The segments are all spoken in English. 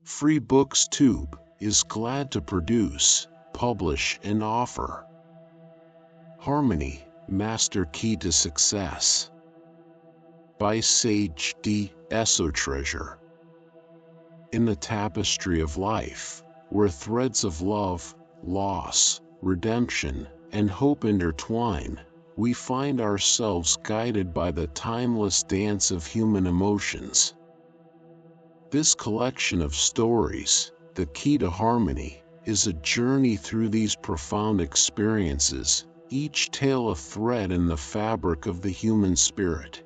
FreeBooksTube is glad to produce, publish, and offer Harmony, Master Key to Success by Sage D. Esotreasure. In the tapestry of life, where threads of love, loss, redemption, and hope intertwine, we find ourselves guided by the timeless dance of human emotions. This collection of stories, The Key to Harmony, is a journey through these profound experiences, each tale a thread in the fabric of the human spirit.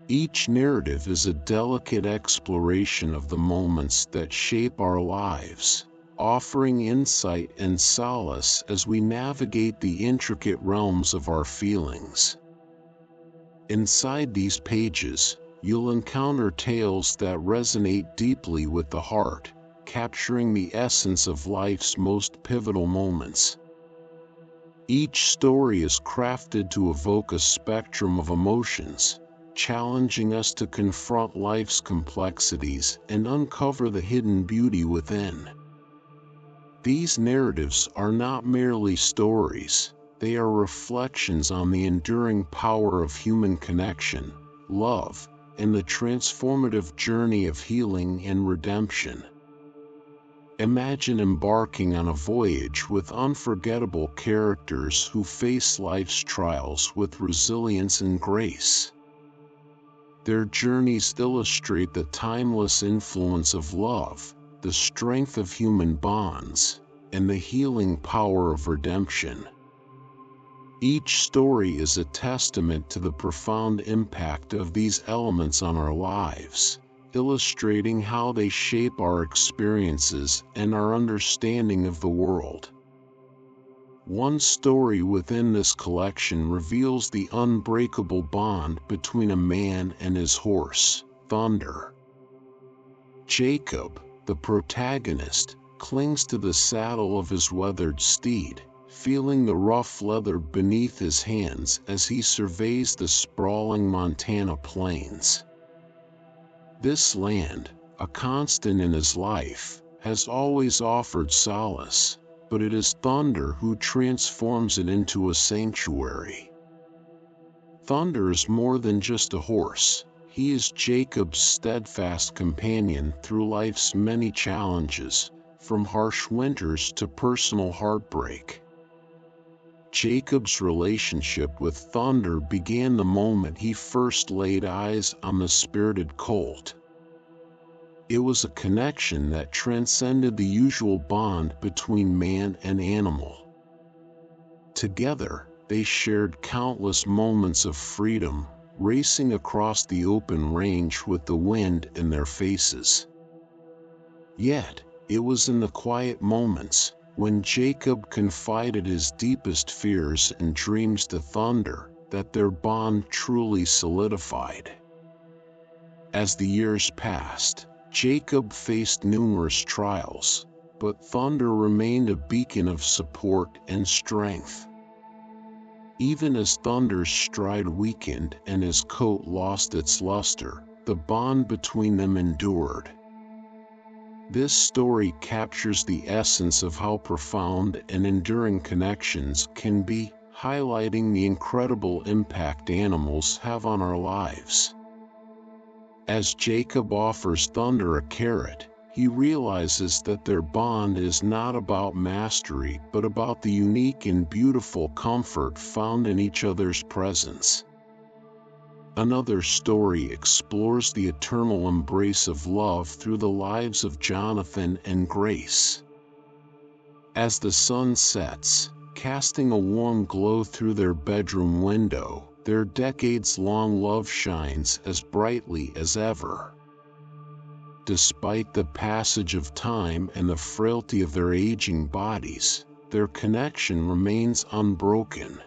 Each narrative is a delicate exploration of the moments that shape our lives, offering insight and solace as we navigate the intricate realms of our feelings. Inside these pages, you'll encounter tales that resonate deeply with the heart, capturing the essence of life's most pivotal moments. Each story is crafted to evoke a spectrum of emotions, challenging us to confront life's complexities and uncover the hidden beauty within. These narratives are not merely stories, they are reflections on the enduring power of human connection, love, and the transformative journey of healing and redemption. Imagine embarking on a voyage with unforgettable characters who face life's trials with resilience and grace. Their journeys illustrate the timeless influence of love, the strength of human bonds, and the healing power of redemption. Each story is a testament to the profound impact of these elements on our lives, illustrating how they shape our experiences and our understanding of the world. One story within this collection reveals the unbreakable bond between a man and his horse, Thunder. Jacob, the protagonist, clings to the saddle of his weathered steed, feeling the rough leather beneath his hands as he surveys the sprawling Montana plains. This land, a constant in his life, has always offered solace, but it is Thunder who transforms it into a sanctuary. Thunder is more than just a horse. He is Jacob's steadfast companion through life's many challenges, from harsh winters to personal heartbreak. Jacob's relationship with Thunder began the moment he first laid eyes on the spirited colt. It was a connection that transcended the usual bond between man and animal. Together, they shared countless moments of freedom, racing across the open range with the wind in their faces. Yet, it was in the quiet moments, when Jacob confided his deepest fears and dreams to Thunder, that their bond truly solidified. As the years passed, Jacob faced numerous trials, but Thunder remained a beacon of support and strength. Even as Thunder's stride weakened and his coat lost its luster, the bond between them endured. This story captures the essence of how profound and enduring connections can be, highlighting the incredible impact animals have on our lives. As Jacob offers Thunder a carrot, he realizes that their bond is not about mastery but about the unique and beautiful comfort found in each other's presence. Another story explores the eternal embrace of love through the lives of Jonathan and Grace. As the sun sets, casting a warm glow through their bedroom window, their decades-long love shines as brightly as ever. Despite the passage of time and the frailty of their aging bodies, their connection remains unbroken.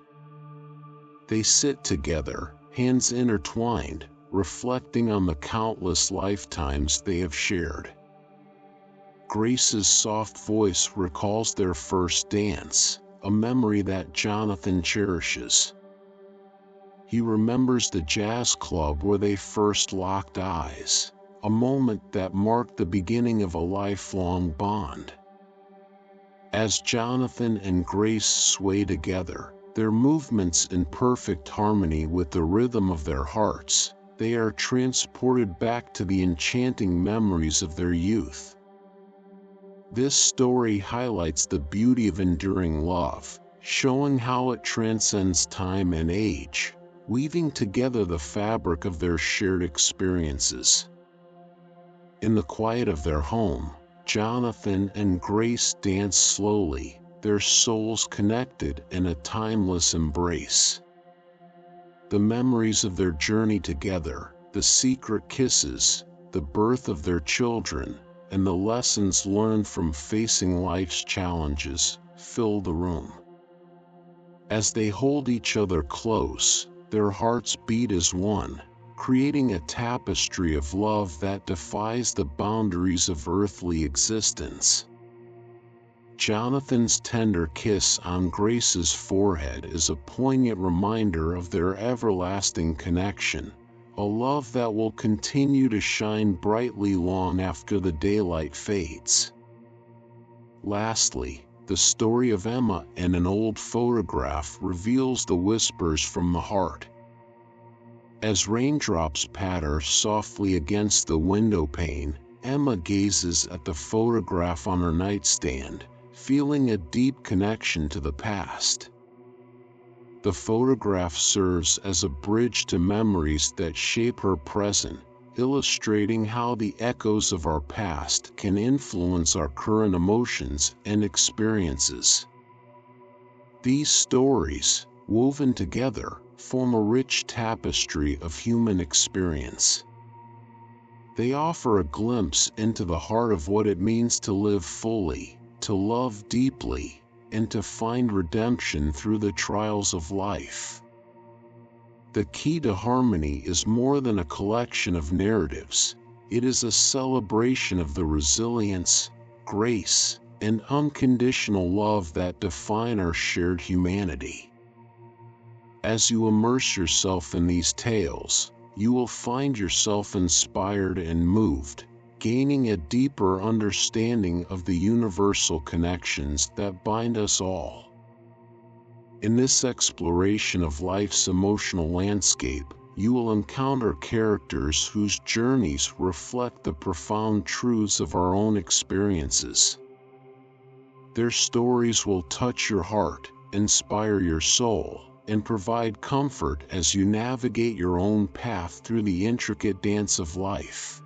They sit together, hands intertwined, reflecting on the countless lifetimes they have shared. Grace's soft voice recalls their first dance, a memory that Jonathan cherishes. He remembers the jazz club where they first locked eyes, a moment that marked the beginning of a lifelong bond. As Jonathan and Grace sway together, their movements in perfect harmony with the rhythm of their hearts, they are transported back to the enchanting memories of their youth. This story highlights the beauty of enduring love, showing how it transcends time and age, weaving together the fabric of their shared experiences. In the quiet of their home, Jonathan and Grace dance slowly, their souls connected in a timeless embrace. The memories of their journey together, the secret kisses, the birth of their children, and the lessons learned from facing life's challenges, fill the room. As they hold each other close, their hearts beat as one, creating a tapestry of love that defies the boundaries of earthly existence. Jonathan's tender kiss on Grace's forehead is a poignant reminder of their everlasting connection, a love that will continue to shine brightly long after the daylight fades. Lastly, the story of Emma and an old photograph reveals the whispers from the heart. As raindrops patter softly against the window pane, Emma gazes at the photograph on her nightstand, feeling a deep connection to the past. The photograph serves as a bridge to memories that shape her present, illustrating how the echoes of our past can influence our current emotions and experiences. These stories, woven together, form a rich tapestry of human experience. They offer a glimpse into the heart of what it means to live fully, to love deeply, and to find redemption through the trials of life. The key to harmony is more than a collection of narratives. It is a celebration of the resilience, grace, and unconditional love that define our shared humanity. As you immerse yourself in these tales, you will find yourself inspired and moved, gaining a deeper understanding of the universal connections that bind us all. In this exploration of life's emotional landscape, you will encounter characters whose journeys reflect the profound truths of our own experiences. Their stories will touch your heart, inspire your soul, and provide comfort as you navigate your own path through the intricate dance of life.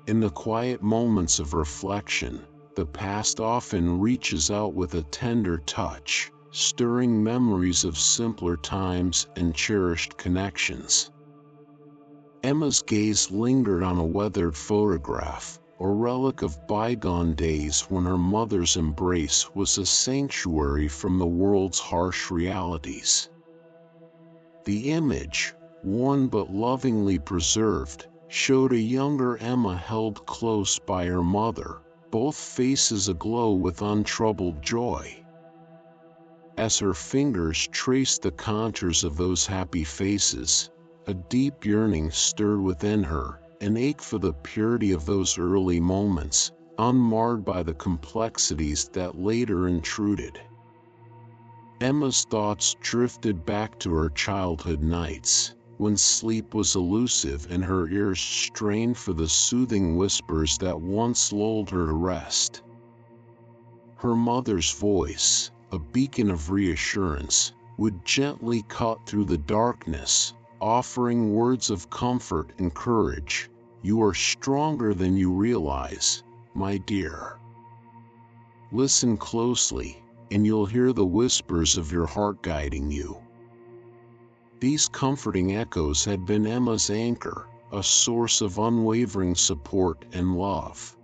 In the quiet moments of reflection, the past often reaches out with a tender touch, stirring memories of simpler times and cherished connections. Emma's gaze lingered on a weathered photograph, a relic of bygone days when her mother's embrace was a sanctuary from the world's harsh realities. The image, worn but lovingly preserved, showed a younger Emma held close by her mother, both faces aglow with untroubled joy. As her fingers traced the contours of those happy faces, a deep yearning stirred within her, an ache for the purity of those early moments, unmarred by the complexities that later intruded. Emma's thoughts drifted back to her childhood nights, when sleep was elusive and her ears strained for the soothing whispers that once lulled her to rest. Her mother's voice, a beacon of reassurance, would gently cut through the darkness, offering words of comfort and courage. "You are stronger than you realize, my dear. Listen closely, and you'll hear the whispers of your heart guiding you." These comforting echoes had been Emma's anchor, a source of unwavering support and love.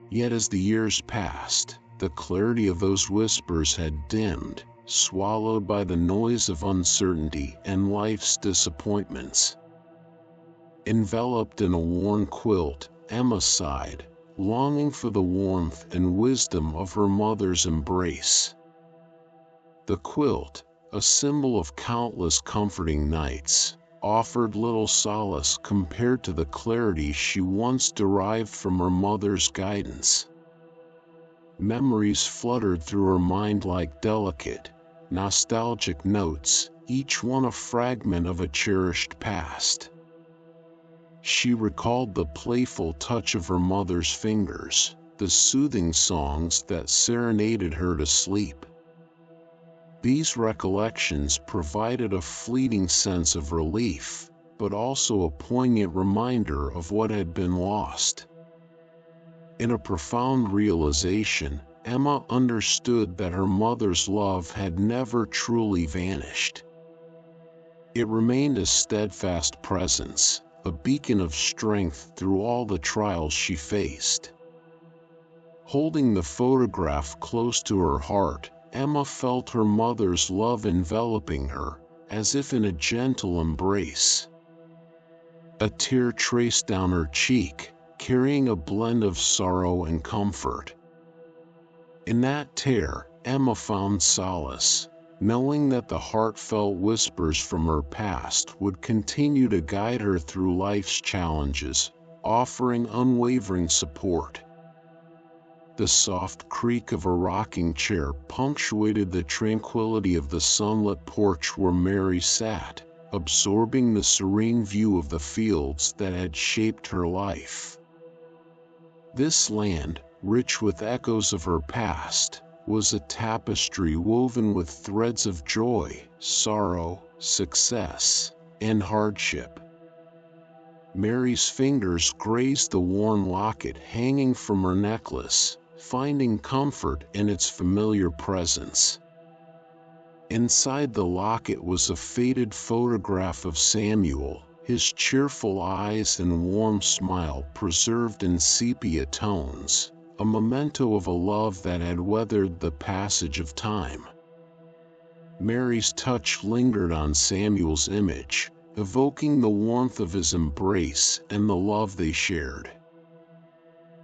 Yet as the years passed, the clarity of those whispers had dimmed, swallowed by the noise of uncertainty and life's disappointments. Enveloped in a worn quilt, Emma sighed, longing for the warmth and wisdom of her mother's embrace. The quilt, a symbol of countless comforting nights, offered little solace compared to the clarity she once derived from her mother's guidance. Memories fluttered through her mind like delicate, nostalgic notes, each one a fragment of a cherished past. She recalled the playful touch of her mother's fingers, the soothing songs that serenaded her to sleep. These recollections provided a fleeting sense of relief, but also a poignant reminder of what had been lost. In a profound realization, Emma understood that her mother's love had never truly vanished. It remained a steadfast presence, a beacon of strength through all the trials she faced. Holding the photograph close to her heart, Emma felt her mother's love enveloping her, as if in a gentle embrace. A tear traced down her cheek, carrying a blend of sorrow and comfort. In that tear, Emma found solace, knowing that the heartfelt whispers from her past would continue to guide her through life's challenges, offering unwavering support. The soft creak of a rocking chair punctuated the tranquility of the sunlit porch where Mary sat, absorbing the serene view of the fields that had shaped her life. This land, rich with echoes of her past, was a tapestry woven with threads of joy, sorrow, success, and hardship. Mary's fingers grazed the worn locket hanging from her necklace, finding comfort in its familiar presence. Inside the locket was a faded photograph of Samuel, his cheerful eyes and warm smile preserved in sepia tones, a memento of a love that had weathered the passage of time. Mary's touch lingered on Samuel's image, evoking the warmth of his embrace and the love they shared.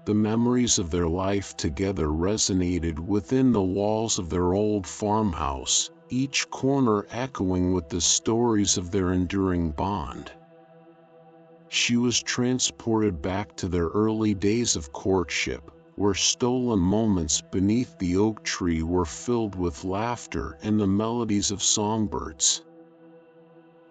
The memories of their life together resonated within the walls of their old farmhouse, each corner echoing with the stories of their enduring bond. She was transported back to their early days of courtship, where stolen moments beneath the oak tree were filled with laughter and the melodies of songbirds.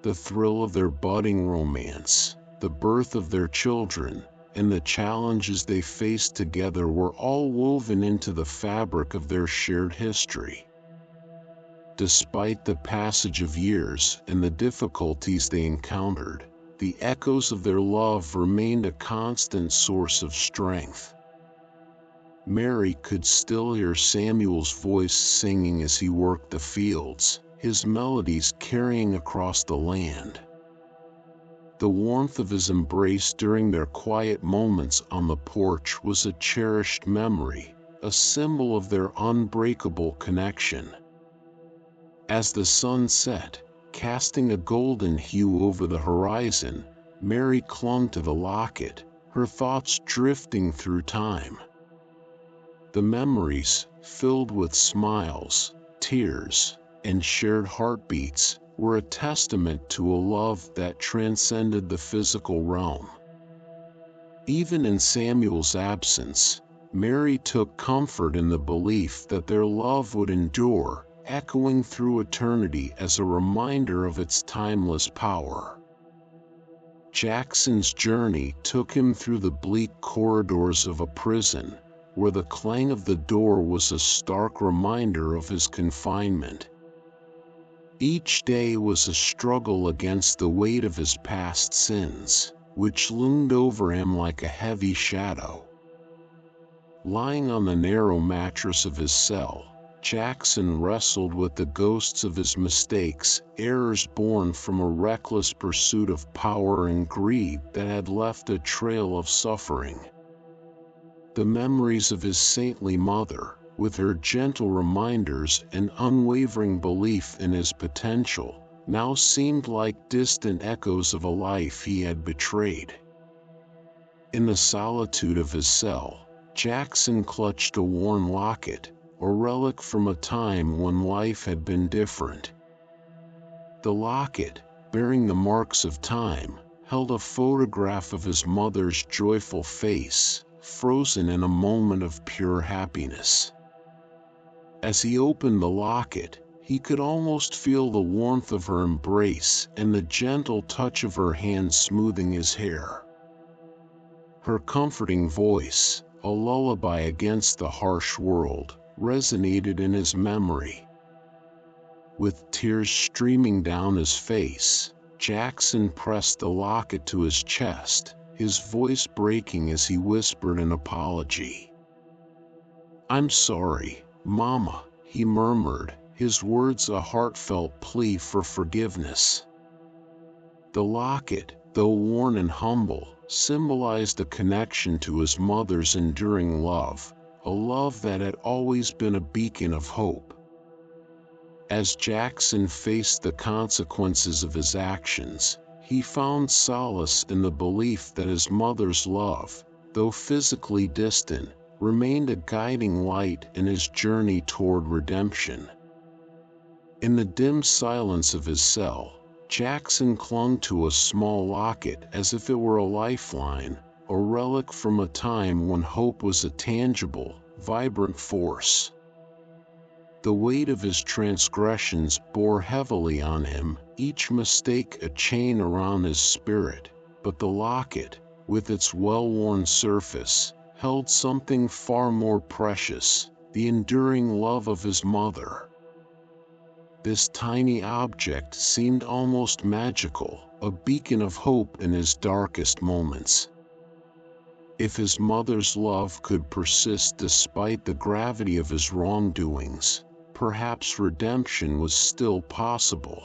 The thrill of their budding romance, the birth of their children, and the challenges they faced together were all woven into the fabric of their shared history. Despite the passage of years and the difficulties they encountered, the echoes of their love remained a constant source of strength. Mary could still hear Samuel's voice singing as he worked the fields, his melodies carrying across the land. The warmth of his embrace during their quiet moments on the porch was a cherished memory, a symbol of their unbreakable connection. As the sun set, casting a golden hue over the horizon, Mary clung to the locket, her thoughts drifting through time. The memories, filled with smiles, tears, and shared heartbeats, were a testament to a love that transcended the physical realm. Even in Samuel's absence, Mary took comfort in the belief that their love would endure, echoing through eternity as a reminder of its timeless power. Jackson's journey took him through the bleak corridors of a prison, where the clang of the door was a stark reminder of his confinement. Each day was a struggle against the weight of his past sins, which loomed over him like a heavy shadow. Lying on the narrow mattress of his cell, Jackson wrestled with the ghosts of his mistakes, errors born from a reckless pursuit of power and greed that had left a trail of suffering. The memories of his saintly mother, with her gentle reminders and unwavering belief in his potential, now seemed like distant echoes of a life he had betrayed. In the solitude of his cell, Jackson clutched a worn locket, a relic from a time when life had been different. The locket, bearing the marks of time, held a photograph of his mother's joyful face, frozen in a moment of pure happiness. As he opened the locket, he could almost feel the warmth of her embrace and the gentle touch of her hand smoothing his hair. Her comforting voice, a lullaby against the harsh world, resonated in his memory. With tears streaming down his face, Jackson pressed the locket to his chest, his voice breaking as he whispered an apology. "I'm sorry, Mama," he murmured, his words a heartfelt plea for forgiveness. The locket, though worn and humble, symbolized a connection to his mother's enduring love, a love that had always been a beacon of hope. As Jackson faced the consequences of his actions, he found solace in the belief that his mother's love, though physically distant, remained a guiding light in his journey toward redemption. In the dim silence of his cell, Jackson clung to a small locket as if it were a lifeline, a relic from a time when hope was a tangible, vibrant force. The weight of his transgressions bore heavily on him, each mistake a chain around his spirit, but the locket, with its well-worn surface, held something far more precious, the enduring love of his mother. This tiny object seemed almost magical, a beacon of hope in his darkest moments. If his mother's love could persist despite the gravity of his wrongdoings, perhaps redemption was still possible.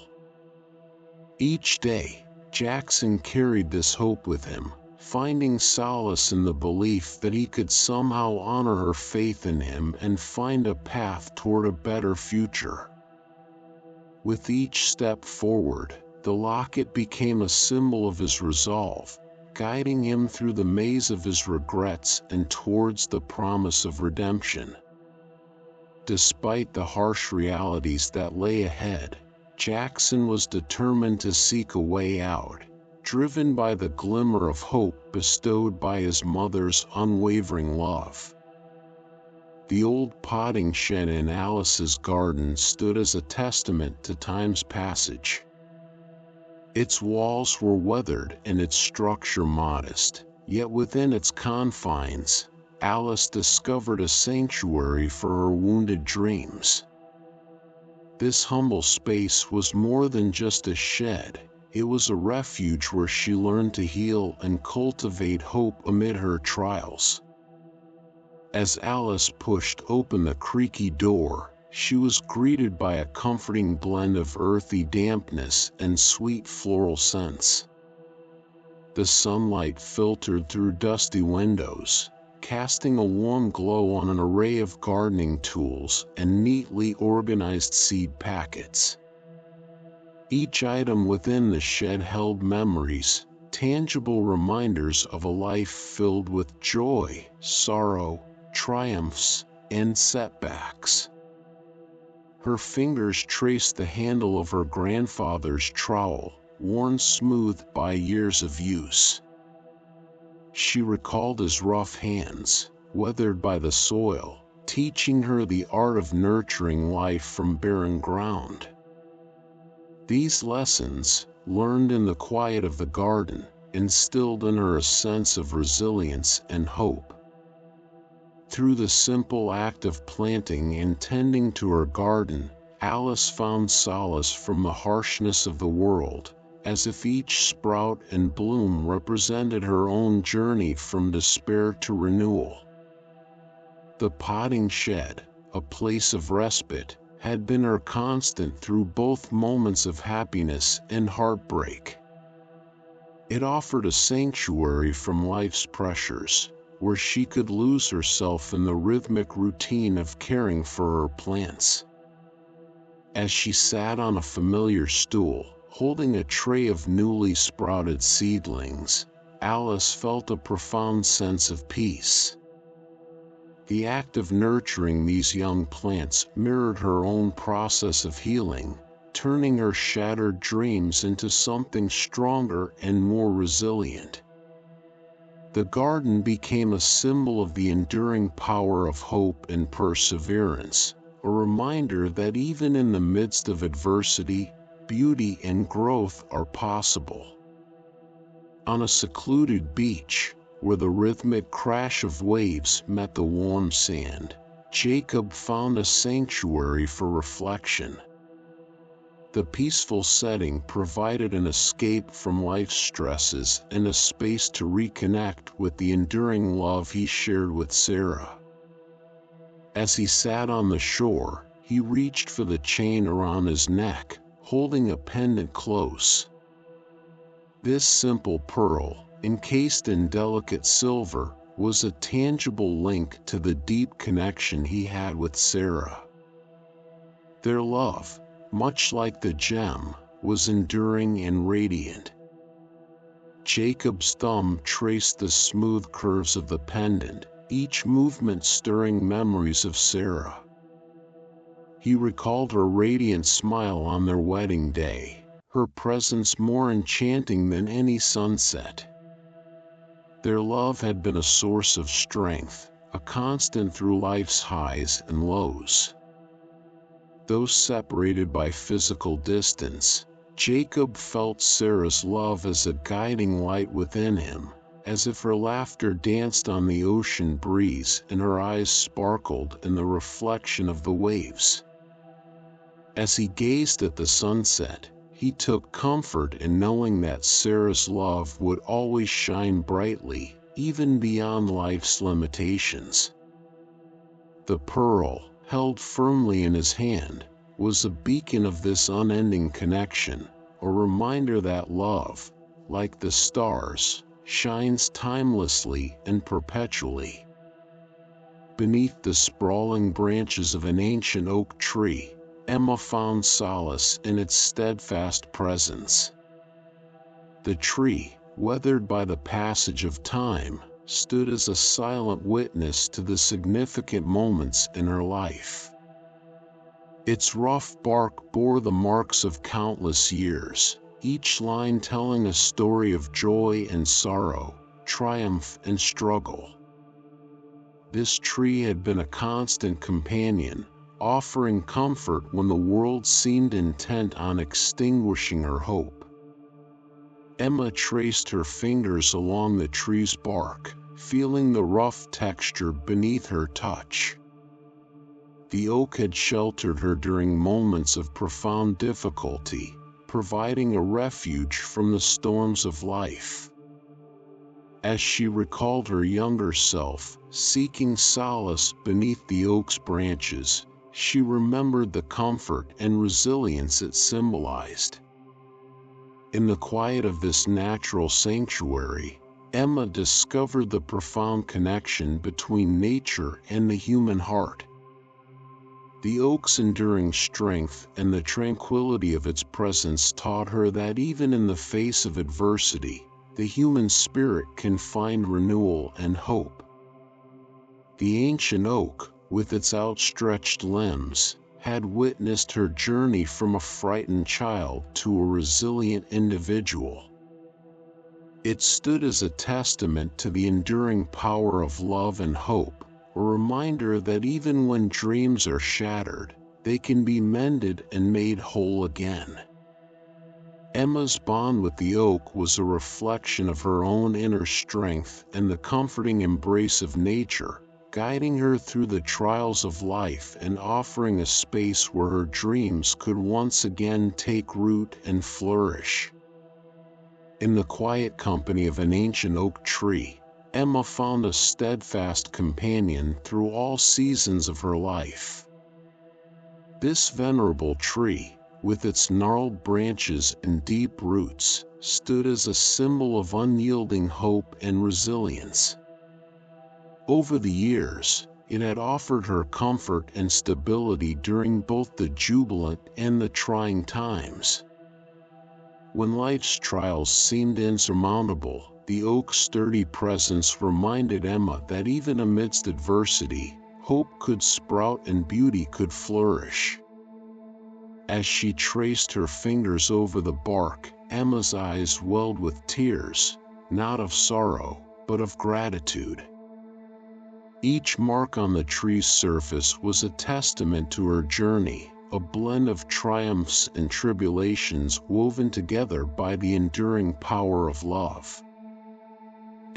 Each day, Jackson carried this hope with him, finding solace in the belief that he could somehow honor her faith in him and find a path toward a better future. With each step forward, the locket became a symbol of his resolve, guiding him through the maze of his regrets and towards the promise of redemption. Despite the harsh realities that lay ahead, Jackson was determined to seek a way out, driven by the glimmer of hope bestowed by his mother's unwavering love. The old potting shed in Alice's garden stood as a testament to time's passage. Its walls were weathered and its structure modest, yet within its confines, Alice discovered a sanctuary for her wounded dreams. This humble space was more than just a shed, it was a refuge where she learned to heal and cultivate hope amid her trials. As Alice pushed open the creaky door, she was greeted by a comforting blend of earthy dampness and sweet floral scents. The sunlight filtered through dusty windows, casting a warm glow on an array of gardening tools and neatly organized seed packets. Each item within the shed held memories, tangible reminders of a life filled with joy, sorrow, triumphs, and setbacks. Her fingers traced the handle of her grandfather's trowel, worn smooth by years of use. She recalled his rough hands, weathered by the soil, teaching her the art of nurturing life from barren ground. These lessons, learned in the quiet of the garden, instilled in her a sense of resilience and hope. Through the simple act of planting and tending to her garden, Alice found solace from the harshness of the world, as if each sprout and bloom represented her own journey from despair to renewal. The potting shed, a place of respite, had been her constant through both moments of happiness and heartbreak. It offered a sanctuary from life's pressures, where she could lose herself in the rhythmic routine of caring for her plants. As she sat on a familiar stool, holding a tray of newly sprouted seedlings, Alice felt a profound sense of peace. The act of nurturing these young plants mirrored her own process of healing, turning her shattered dreams into something stronger and more resilient. The garden became a symbol of the enduring power of hope and perseverance, a reminder that even in the midst of adversity, beauty and growth are possible. On a secluded beach, where the rhythmic crash of waves met the warm sand, Jacob found a sanctuary for reflection. The peaceful setting provided an escape from life's stresses and a space to reconnect with the enduring love he shared with Sarah. As he sat on the shore, he reached for the chain around his neck, holding a pendant close. This simple pearl, encased in delicate silver, was a tangible link to the deep connection he had with Sarah. Their love, much like the gem, was enduring and radiant. Jacob's thumb traced the smooth curves of the pendant, each movement stirring memories of Sarah. He recalled her radiant smile on their wedding day, her presence more enchanting than any sunset. Their love had been a source of strength, a constant through life's highs and lows. Though separated by physical distance, Jacob felt Sarah's love as a guiding light within him, as if her laughter danced on the ocean breeze and her eyes sparkled in the reflection of the waves. As he gazed at the sunset, he took comfort in knowing that Sarah's love would always shine brightly, even beyond life's limitations. The pearl, held firmly in his hand, was a beacon of this unending connection, a reminder that love, like the stars, shines timelessly and perpetually. Beneath the sprawling branches of an ancient oak tree, Emma found solace in its steadfast presence. The tree, weathered by the passage of time, stood as a silent witness to the significant moments in her life. Its rough bark bore the marks of countless years, each line telling a story of joy and sorrow, triumph and struggle. This tree had been a constant companion, offering comfort when the world seemed intent on extinguishing her hope. Emma traced her fingers along the tree's bark, feeling the rough texture beneath her touch. The oak had sheltered her during moments of profound difficulty, providing a refuge from the storms of life. As she recalled her younger self, seeking solace beneath the oak's branches, she remembered the comfort and resilience it symbolized. In the quiet of this natural sanctuary, Emma discovered the profound connection between nature and the human heart. The oak's enduring strength and the tranquility of its presence taught her that even in the face of adversity, the human spirit can find renewal and hope. The ancient oak, with its outstretched limbs, had witnessed her journey from a frightened child to a resilient individual. It stood as a testament to the enduring power of love and hope, a reminder that even when dreams are shattered, they can be mended and made whole again. Emma's bond with the oak was a reflection of her own inner strength and the comforting embrace of nature, guiding her through the trials of life and offering a space where her dreams could once again take root and flourish. In the quiet company of an ancient oak tree, Emma found a steadfast companion through all seasons of her life. This venerable tree, with its gnarled branches and deep roots, stood as a symbol of unyielding hope and resilience. Over the years, it had offered her comfort and stability during both the jubilant and the trying times. When life's trials seemed insurmountable, the oak's sturdy presence reminded Emma that even amidst adversity, hope could sprout and beauty could flourish. As she traced her fingers over the bark, Emma's eyes welled with tears, not of sorrow, but of gratitude. Each mark on the tree's surface was a testament to her journey, a blend of triumphs and tribulations woven together by the enduring power of love.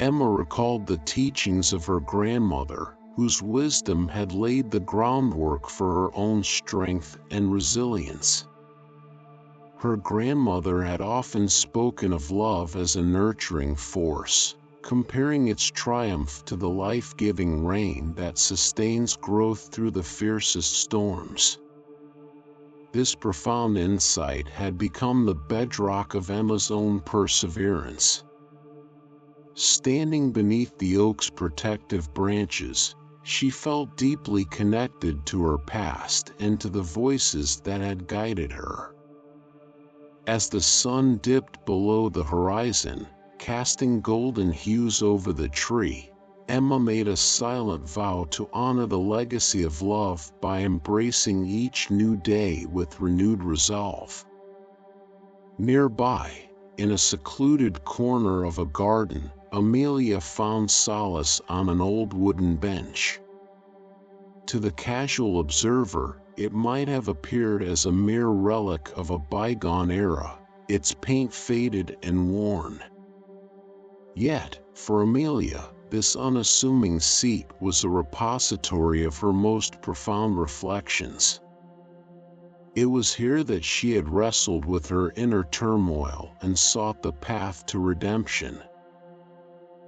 Emma recalled the teachings of her grandmother, whose wisdom had laid the groundwork for her own strength and resilience. Her grandmother had often spoken of love as a nurturing force, comparing its triumph to the life-giving rain that sustains growth through the fiercest storms. This profound insight had become the bedrock of Emma's own perseverance. Standing beneath the oak's protective branches, she felt deeply connected to her past and to the voices that had guided her. As the sun dipped below the horizon, casting golden hues over the tree, Emma made a silent vow to honor the legacy of love by embracing each new day with renewed resolve. Nearby, in a secluded corner of a garden, Amelia found solace on an old wooden bench. To the casual observer, it might have appeared as a mere relic of a bygone era, its paint faded and worn. Yet, for Amelia, this unassuming seat was a repository of her most profound reflections. It was here that she had wrestled with her inner turmoil and sought the path to redemption.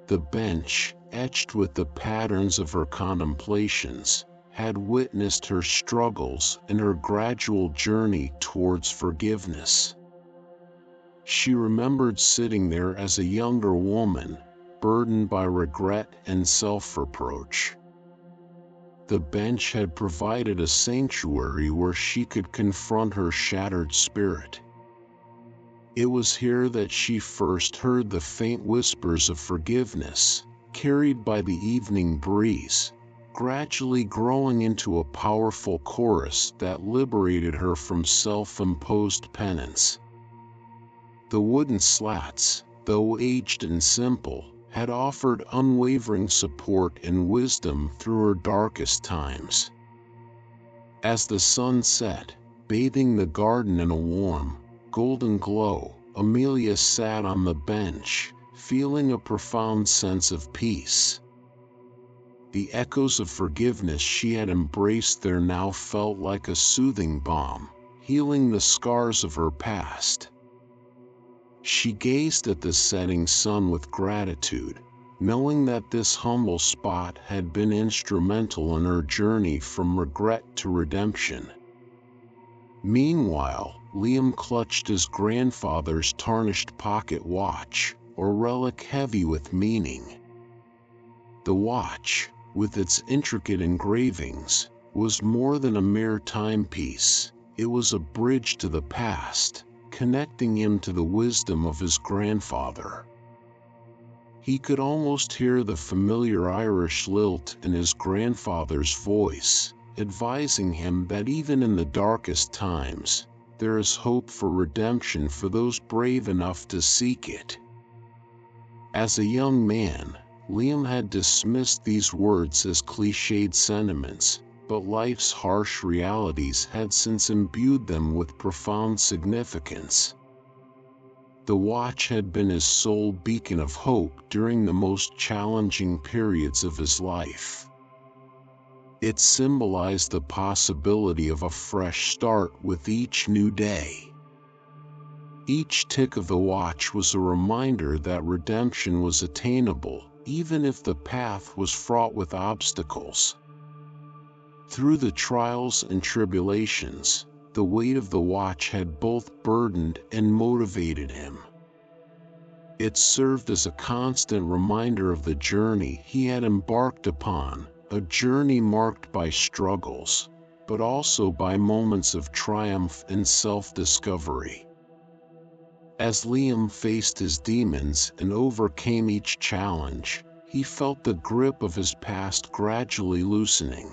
The bench, etched with the patterns of her contemplations, had witnessed her struggles and her gradual journey towards forgiveness. She remembered sitting there as a younger woman, burdened by regret and self-reproach. The bench had provided a sanctuary where she could confront her shattered spirit. It was here that she first heard the faint whispers of forgiveness, carried by the evening breeze, gradually growing into a powerful chorus that liberated her from self-imposed penance. The wooden slats, though aged and simple, had offered unwavering support and wisdom through her darkest times. As the sun set, bathing the garden in a warm, golden glow, Amelia sat on the bench, feeling a profound sense of peace. The echoes of forgiveness she had embraced there now felt like a soothing balm, healing the scars of her past. She gazed at the setting sun with gratitude, knowing that this humble spot had been instrumental in her journey from regret to redemption. Meanwhile, Liam clutched his grandfather's tarnished pocket watch, a relic heavy with meaning. The watch, with its intricate engravings, was more than a mere timepiece. It was a bridge to the past, connecting him to the wisdom of his grandfather. He could almost hear the familiar Irish lilt in his grandfather's voice, advising him that even in the darkest times, there is hope for redemption for those brave enough to seek it. As a young man, Liam had dismissed these words as cliched sentiments, but life's harsh realities had since imbued them with profound significance. The watch had been his sole beacon of hope during the most challenging periods of his life. It symbolized the possibility of a fresh start with each new day. Each tick of the watch was a reminder that redemption was attainable, even if the path was fraught with obstacles. Through the trials and tribulations, the weight of the watch had both burdened and motivated him. It served as a constant reminder of the journey he had embarked upon, a journey marked by struggles, but also by moments of triumph and self-discovery. As Liam faced his demons and overcame each challenge, he felt the grip of his past gradually loosening.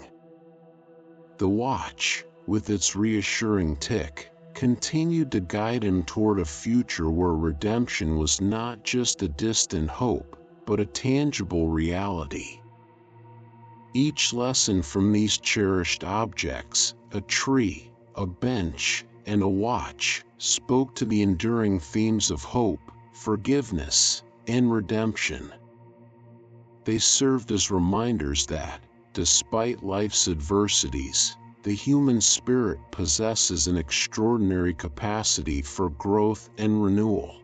The watch, with its reassuring tick, continued to guide him toward a future where redemption was not just a distant hope, but a tangible reality. Each lesson from these cherished objects, a tree, a bench, and a watch, spoke to the enduring themes of hope, forgiveness, and redemption. They served as reminders that, despite life's adversities, the human spirit possesses an extraordinary capacity for growth and renewal.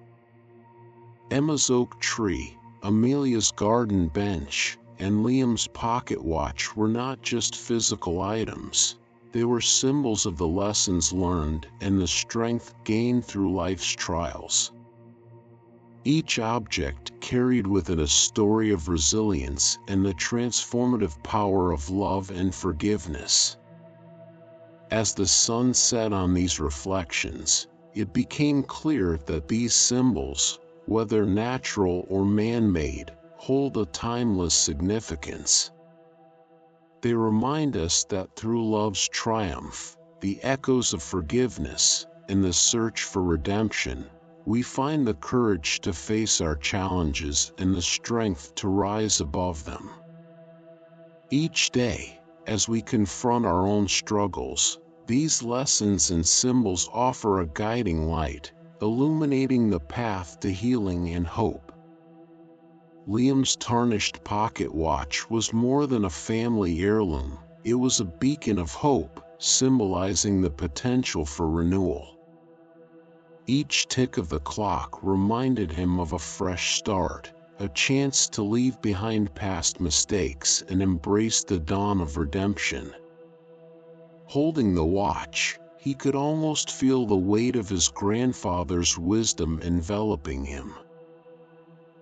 Emma's oak tree, Amelia's garden bench, and Liam's pocket watch were not just physical items. They were symbols of the lessons learned and the strength gained through life's trials. Each object carried with it a story of resilience and the transformative power of love and forgiveness. As the sun set on these reflections, it became clear that these symbols, whether natural or man-made, hold a timeless significance. They remind us that through love's triumph, the echoes of forgiveness, and the search for redemption, we find the courage to face our challenges and the strength to rise above them. Each day, as we confront our own struggles, these lessons and symbols offer a guiding light, illuminating the path to healing and hope. Liam's tarnished pocket watch was more than a family heirloom. It was a beacon of hope, symbolizing the potential for renewal. Each tick of the clock reminded him of a fresh start, a chance to leave behind past mistakes and embrace the dawn of redemption. Holding the watch, he could almost feel the weight of his grandfather's wisdom enveloping him.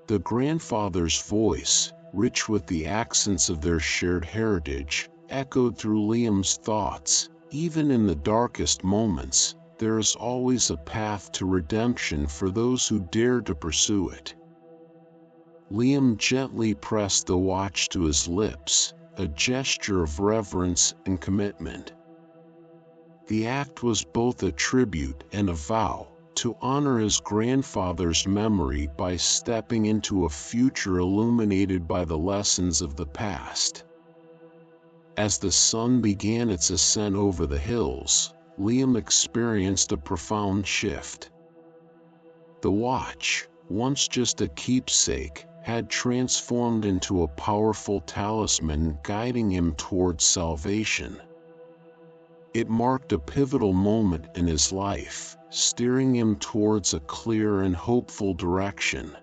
The grandfather's voice, rich with the accents of their shared heritage, echoed through Liam's thoughts. Even in the darkest moments, there is always a path to redemption for those who dare to pursue it. Liam gently pressed the watch to his lips, a gesture of reverence and commitment. The act was both a tribute and a vow, to honor his grandfather's memory by stepping into a future illuminated by the lessons of the past. As the sun began its ascent over the hills, Liam experienced a profound shift. The watch, once just a keepsake, had transformed into a powerful talisman guiding him towards salvation. It marked a pivotal moment in his life, steering him towards a clear and hopeful direction.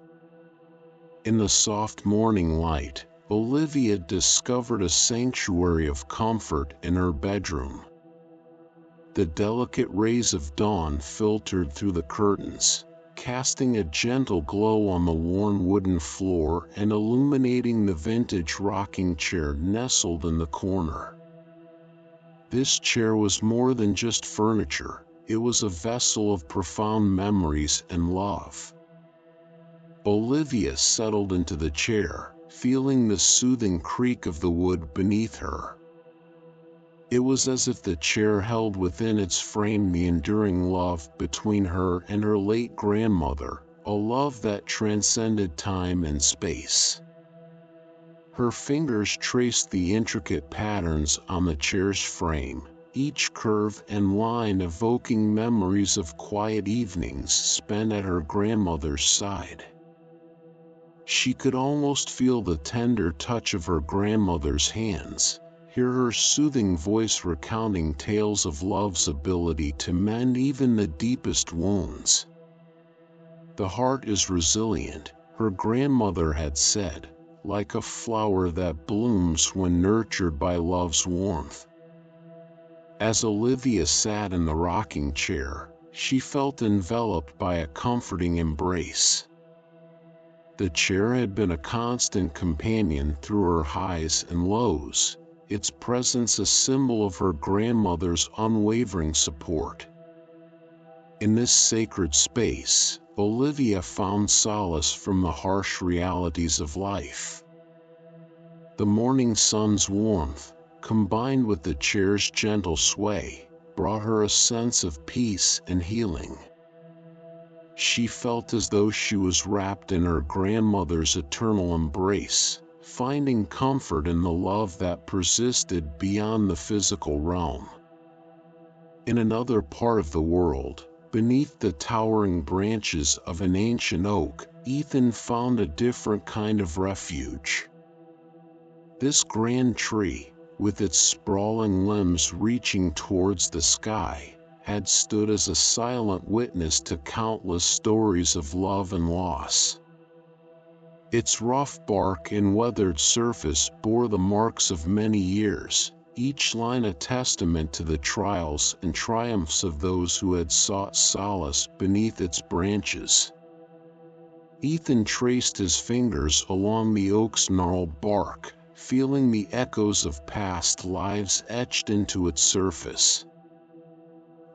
In the soft morning light, Olivia discovered a sanctuary of comfort in her bedroom. The delicate rays of dawn filtered through the curtains, casting a gentle glow on the worn wooden floor and illuminating the vintage rocking chair nestled in the corner. This chair was more than just furniture, it was a vessel of profound memories and love. Olivia settled into the chair, feeling the soothing creak of the wood beneath her. It was as if the chair held within its frame the enduring love between her and her late grandmother, a love that transcended time and space. Her fingers traced the intricate patterns on the chair's frame, each curve and line evoking memories of quiet evenings spent at her grandmother's side. She could almost feel the tender touch of her grandmother's hands, hear her soothing voice recounting tales of love's ability to mend even the deepest wounds. The heart is resilient, her grandmother had said, like a flower that blooms when nurtured by love's warmth. As Olivia sat in the rocking chair, she felt enveloped by a comforting embrace. The chair had been a constant companion through her highs and lows, its presence a symbol of her grandmother's unwavering support. In this sacred space, Olivia found solace from the harsh realities of life. The morning sun's warmth, combined with the chair's gentle sway, brought her a sense of peace and healing. She felt as though she was wrapped in her grandmother's eternal embrace, finding comfort in the love that persisted beyond the physical realm. In another part of the world, beneath the towering branches of an ancient oak, Ethan found a different kind of refuge. This grand tree, with its sprawling limbs reaching towards the sky, had stood as a silent witness to countless stories of love and loss. Its rough bark and weathered surface bore the marks of many years, each line a testament to the trials and triumphs of those who had sought solace beneath its branches. Ethan traced his fingers along the oak's gnarled bark, feeling the echoes of past lives etched into its surface.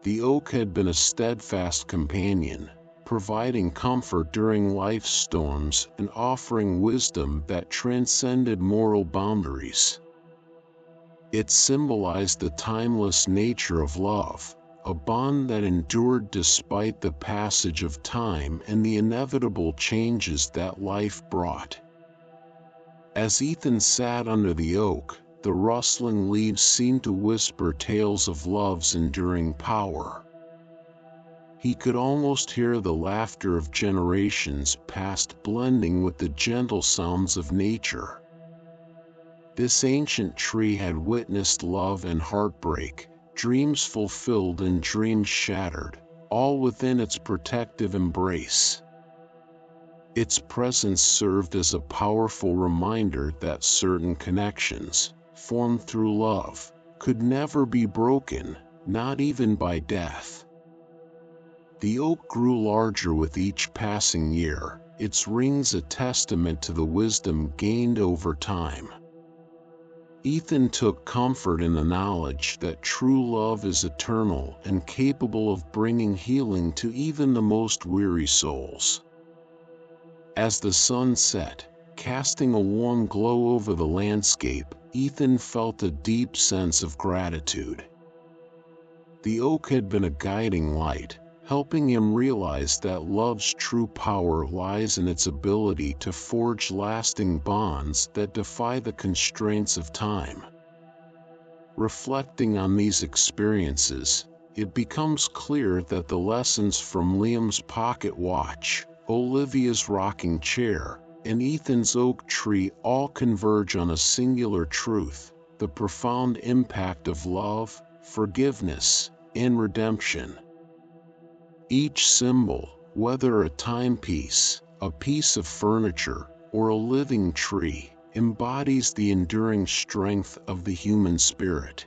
The oak had been a steadfast companion, providing comfort during life's storms and offering wisdom that transcended moral boundaries. It symbolized the timeless nature of love, a bond that endured despite the passage of time and the inevitable changes that life brought. As Ethan sat under the oak, the rustling leaves seemed to whisper tales of love's enduring power. He could almost hear the laughter of generations past blending with the gentle sounds of nature. This ancient tree had witnessed love and heartbreak, dreams fulfilled and dreams shattered, all within its protective embrace. Its presence served as a powerful reminder that certain connections, formed through love, could never be broken, not even by death. The oak grew larger with each passing year, its rings a testament to the wisdom gained over time. Ethan took comfort in the knowledge that true love is eternal and capable of bringing healing to even the most weary souls. As the sun set, casting a warm glow over the landscape, Ethan felt a deep sense of gratitude. The oak had been a guiding light, helping him realize that love's true power lies in its ability to forge lasting bonds that defy the constraints of time. Reflecting on these experiences, it becomes clear that the lessons from Liam's pocket watch, Olivia's rocking chair, and Ethan's oak tree all converge on a singular truth: the profound impact of love, forgiveness, and redemption. Each symbol, whether a timepiece, a piece of furniture, or a living tree, embodies the enduring strength of the human spirit.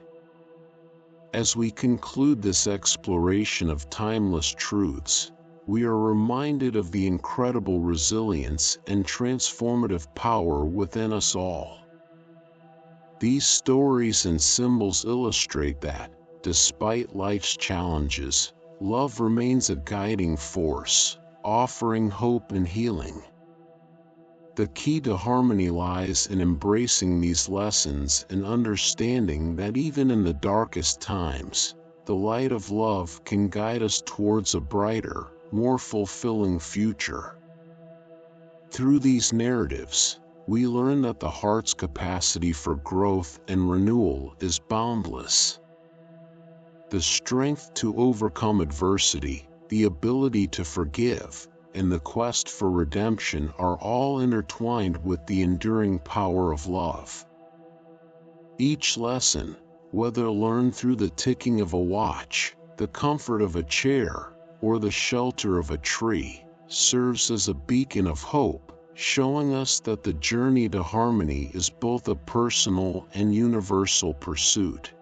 As we conclude this exploration of timeless truths, we are reminded of the incredible resilience and transformative power within us all. These stories and symbols illustrate that, despite life's challenges, love remains a guiding force, offering hope and healing. The key to harmony lies in embracing these lessons and understanding that even in the darkest times, the light of love can guide us towards a brighter, more fulfilling future. Through these narratives, we learn that the heart's capacity for growth and renewal is boundless. The strength to overcome adversity, the ability to forgive, and the quest for redemption are all intertwined with the enduring power of love. Each lesson, whether learned through the ticking of a watch, the comfort of a chair, or the shelter of a tree, serves as a beacon of hope, showing us that the journey to harmony is both a personal and universal pursuit.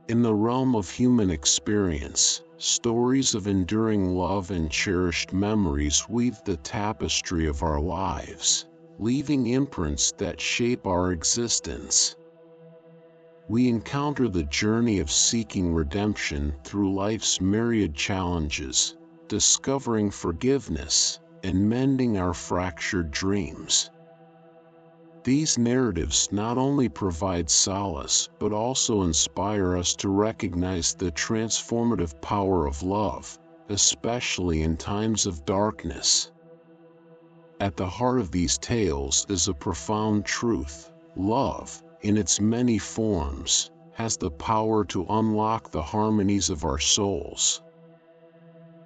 In the realm of human experience, stories of enduring love and cherished memories weave the tapestry of our lives, leaving imprints that shape our existence. We encounter the journey of seeking redemption through life's myriad challenges, discovering forgiveness, and mending our fractured dreams. These narratives not only provide solace but also inspire us to recognize the transformative power of love, especially in times of darkness. At the heart of these tales is a profound truth: love, in its many forms, has the power to unlock the harmonies of our souls.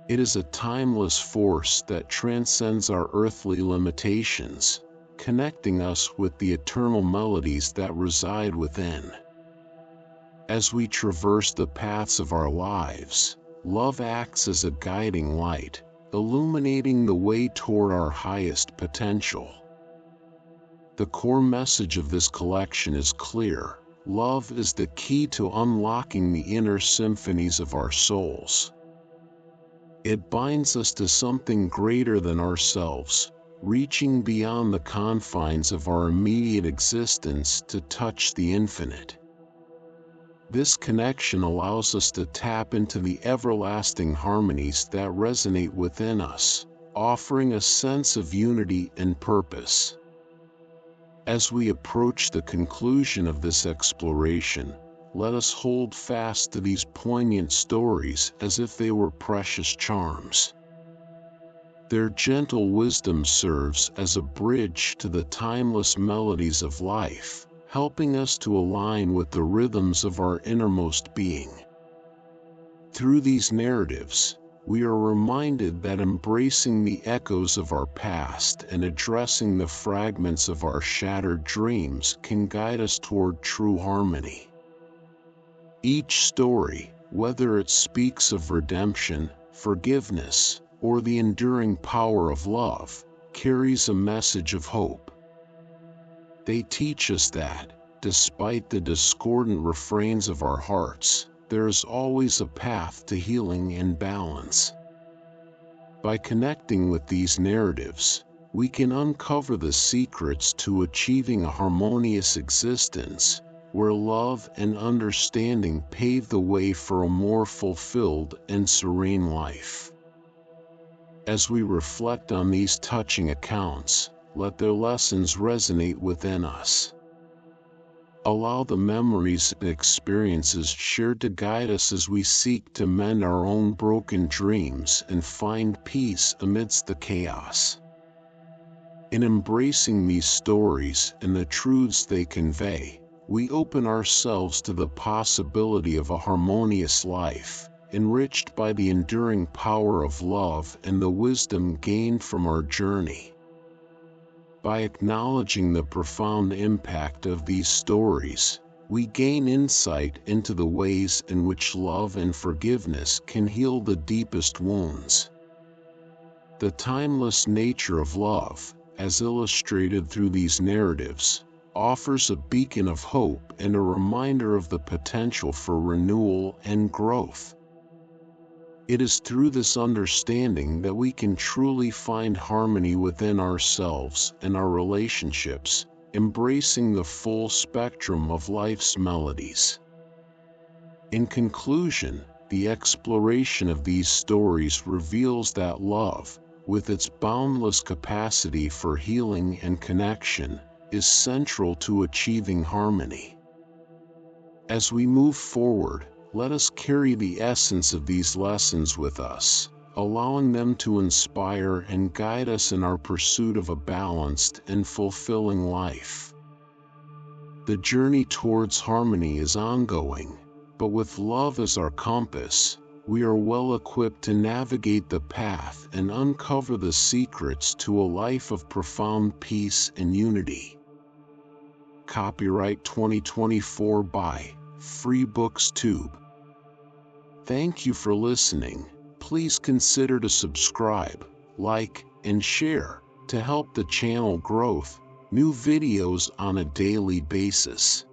It is a timeless force that transcends our earthly limitations, connecting us with the eternal melodies that reside within. As we traverse the paths of our lives, love acts as a guiding light, illuminating the way toward our highest potential. The core message of this collection is clear: love is the key to unlocking the inner symphonies of our souls. It binds us to something greater than ourselves, reaching beyond the confines of our immediate existence to touch the infinite. This connection allows us to tap into the everlasting harmonies that resonate within us, offering a sense of unity and purpose. As we approach the conclusion of this exploration, let us hold fast to these poignant stories as if they were precious charms. Their gentle wisdom serves as a bridge to the timeless melodies of life, helping us to align with the rhythms of our innermost being. Through these narratives, we are reminded that embracing the echoes of our past and addressing the fragments of our shattered dreams can guide us toward true harmony. Each story, whether it speaks of redemption, forgiveness, or the enduring power of love, carries a message of hope. They teach us that, despite the discordant refrains of our hearts, there is always a path to healing and balance. By connecting with these narratives, we can uncover the secrets to achieving a harmonious existence, where love and understanding pave the way for a more fulfilled and serene life. As we reflect on these touching accounts, let their lessons resonate within us. Allow the memories and experiences shared to guide us as we seek to mend our own broken dreams and find peace amidst the chaos. In embracing these stories and the truths they convey, we open ourselves to the possibility of a harmonious life, enriched by the enduring power of love and the wisdom gained from our journey. By acknowledging the profound impact of these stories, we gain insight into the ways in which love and forgiveness can heal the deepest wounds. The timeless nature of love, as illustrated through these narratives, offers a beacon of hope and a reminder of the potential for renewal and growth. It is through this understanding that we can truly find harmony within ourselves and our relationships, embracing the full spectrum of life's melodies. In conclusion, the exploration of these stories reveals that love, with its boundless capacity for healing and connection, is central to achieving harmony. As we move forward, let us carry the essence of these lessons with us, allowing them to inspire and guide us in our pursuit of a balanced and fulfilling life. The journey towards harmony is ongoing, but with love as our compass, we are well equipped to navigate the path and uncover the secrets to a life of profound peace and unity. Copyright 2024 by FreeBooksTube. Thank you for listening. Please consider to subscribe, like, and share to help the channel grow new videos on a daily basis.